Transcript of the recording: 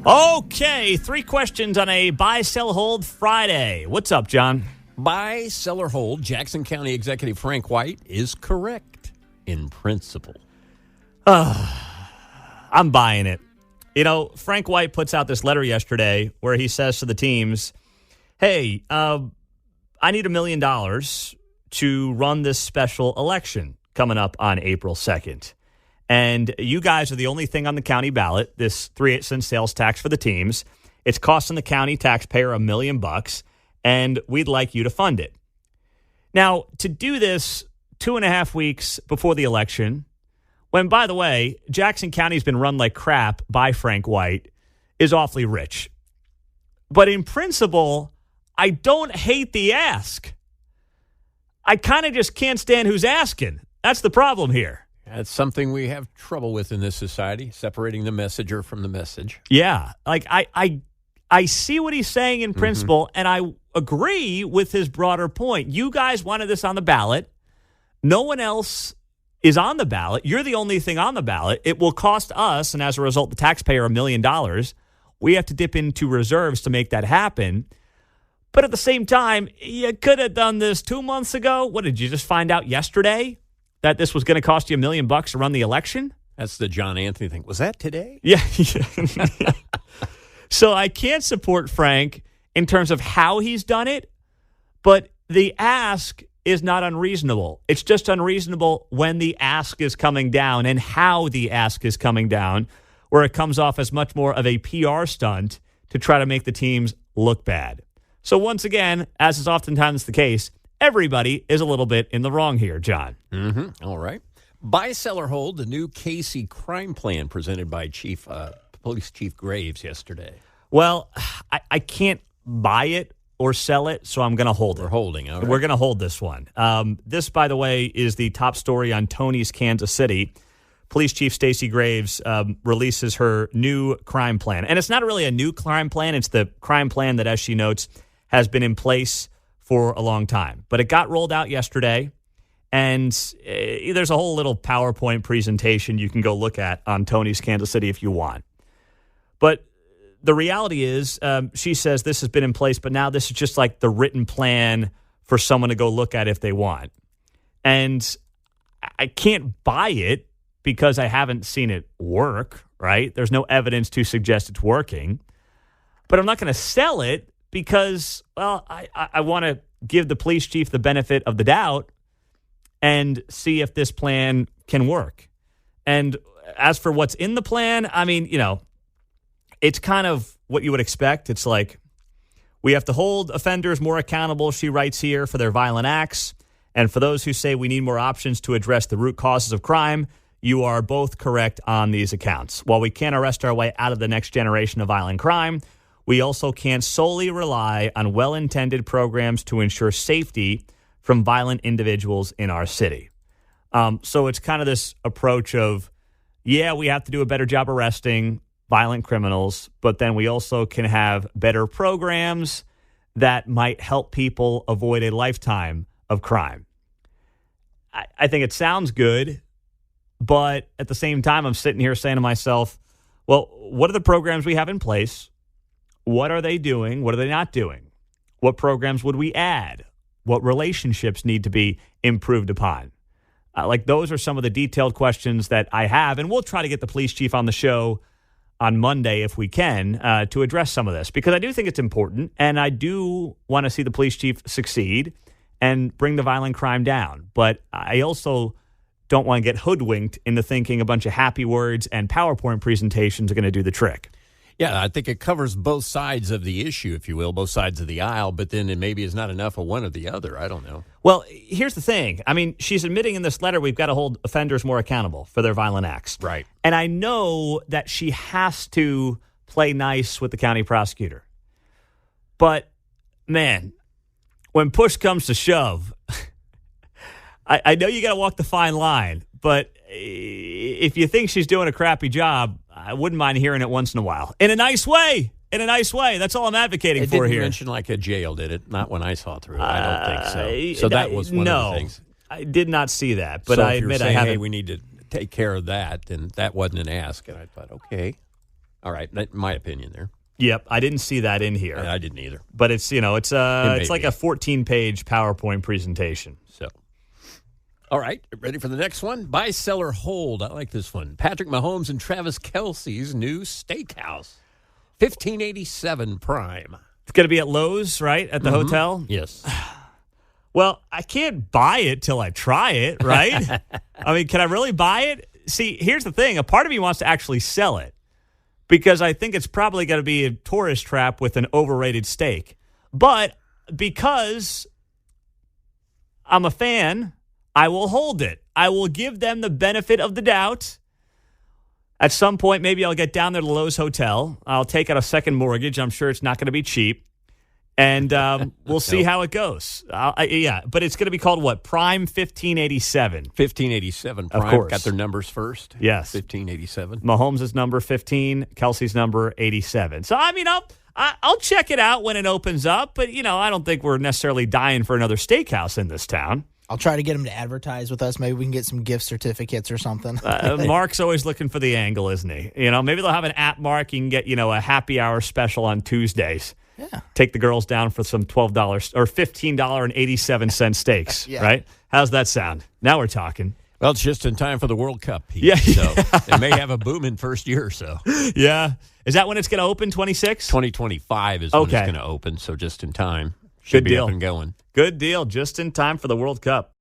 Okay, 3 questions on a buy, sell, hold Friday. What's up, John? Buy, sell, or hold, Jackson County Executive Frank White is correct in principle. I'm buying it. You know, Frank White puts out this letter yesterday where he says to the teams, hey, I need $1 million to run this special election coming up on April 2nd. And you guys are the only thing on the county ballot, this 3/8 cent sales tax for the teams. It's costing the county taxpayer $1 million, and we'd like you to fund it. Now, to do this 2.5 weeks before the election, when, by the way, Jackson County's been run like crap by Frank White, is awfully rich. But in principle, I don't hate the ask. I kind of just can't stand who's asking. That's the problem here. That's something we have trouble with in this society, separating the messenger from the message. Yeah. Like, I see what he's saying in principle, and I agree with his broader point. You guys wanted this on the ballot. No one else is on the ballot. You're the only thing on the ballot. It will cost us, and as a result, the taxpayer $1 million. We have to dip into reserves to make that happen. But at the same time, you could have done this 2 months ago. What, did you just find out yesterday that this was going to cost you $1 million to run the election? That's the John Anthony thing. Was that today? Yeah. So I can't support Frank in terms of how he's done it, but the ask is not unreasonable. It's just unreasonable when the ask is coming down and how the ask is coming down, where it comes off as much more of a PR stunt to try to make the teams look bad. So once again, as is oftentimes the case, everybody is a little bit in the wrong here, John. All right. Buy, sell, or hold, the new Casey crime plan presented by Police Chief Graves yesterday. Well, I can't buy it or sell it, so I'm going to hold it. We're holding. All right. We're going to hold this one. This, by the way, is the top story on Tony's Kansas City. Police Chief Stacey Graves releases her new crime plan. And it's not really a new crime plan. It's the crime plan that, as she notes, has been in place for a long time. But it got rolled out yesterday, and there's a whole little PowerPoint presentation you can go look at on Tony's Kansas City if you want. But the reality is, she says this has been in place, but now this is just like the written plan for someone to go look at if they want. And I can't buy it because I haven't seen it work, right? There's no evidence to suggest it's working. But I'm not going to sell it because, well, I want to give the police chief the benefit of the doubt and see if this plan can work. And as for what's in the plan, I mean, you know, it's kind of what you would expect. It's like, we have to hold offenders more accountable, she writes here, for their violent acts. And for those who say we need more options to address the root causes of crime, you are both correct on these accounts. While we can't arrest our way out of the next generation of violent crime, we also can't solely rely on well-intended programs to ensure safety from violent individuals in our city. So it's kind of this approach of, yeah, we have to do a better job arresting violent criminals, but then we also can have better programs that might help people avoid a lifetime of crime. I think it sounds good, but at the same time, I'm sitting here saying to myself, well, what are the programs we have in place? What are they doing? What are they not doing? What programs would we add? What relationships need to be improved upon? Like, those are some of the detailed questions that I have, and we'll try to get the police chief on the show on Monday if we can to address some of this, because I do think it's important, and I do want to see the police chief succeed and bring the violent crime down. But I also don't want to get hoodwinked into thinking a bunch of happy words and PowerPoint presentations are going to do the trick. Yeah, I think it covers both sides of the issue, if you will, both sides of the aisle, but then it maybe is not enough of one or the other. I don't know. Well, here's the thing. I mean, she's admitting in this letter we've got to hold offenders more accountable for their violent acts. Right. And I know that she has to play nice with the county prosecutor. But, man, when push comes to shove, I know you got to walk the fine line, but if you think she's doing a crappy job, I wouldn't mind hearing it once in a while. In a nice way. In a nice way. That's all I'm advocating for here. It didn't mention like a jail, did it? Not when I saw through it. I don't think so. So that was one of the things. I did not see that, but so I admit I haven't. Hey, we need to take care of that, and that wasn't an ask. And I thought, okay, All right, my opinion there. Yep, I didn't see that in here. I didn't either. But it's it's like a 14-page PowerPoint presentation. So, all right, ready for the next one? Buy, sell, or hold. I like this one. Patrick Mahomes and Travis Kelce's new steakhouse, 1587 Prime. It's going to be at Lowe's, right, at the hotel? Yes. Well, I can't buy it till I try it, right? I mean, can I really buy it? See, here's the thing. A part of me wants to actually sell it because I think it's probably going to be a tourist trap with an overrated steak. But because I'm a fan, I will hold it. I will give them the benefit of the doubt. At some point, maybe I'll get down there to the Lowe's Hotel. I'll take out a second mortgage. I'm sure it's not going to be cheap. And we'll see how it goes. But it's going to be called what? Prime 1587. 1587 Prime. Of course. Got their numbers first? Yes. 1587. Mahomes is number 15. Kelsey's number 87. So, I mean, I'll check it out when it opens up. But, I don't think we're necessarily dying for another steakhouse in this town. I'll try to get him to advertise with us. Maybe we can get some gift certificates or something. Mark's always looking for the angle, isn't he? Maybe they'll have an app, Mark. You can get, a happy hour special on Tuesdays. Yeah. Take the girls down for some $12 or $15.87 steaks, Yeah. right? How's that sound? Now we're talking. Well, it's just in time for the World Cup. Pete, Yeah. So it may have a booming first year or so. Yeah. Is that when it's going to open, 26? 2025 is when it's Okay. going to open, so just in time. Should Good be deal. up and going. Good deal. Just in time for the World Cup.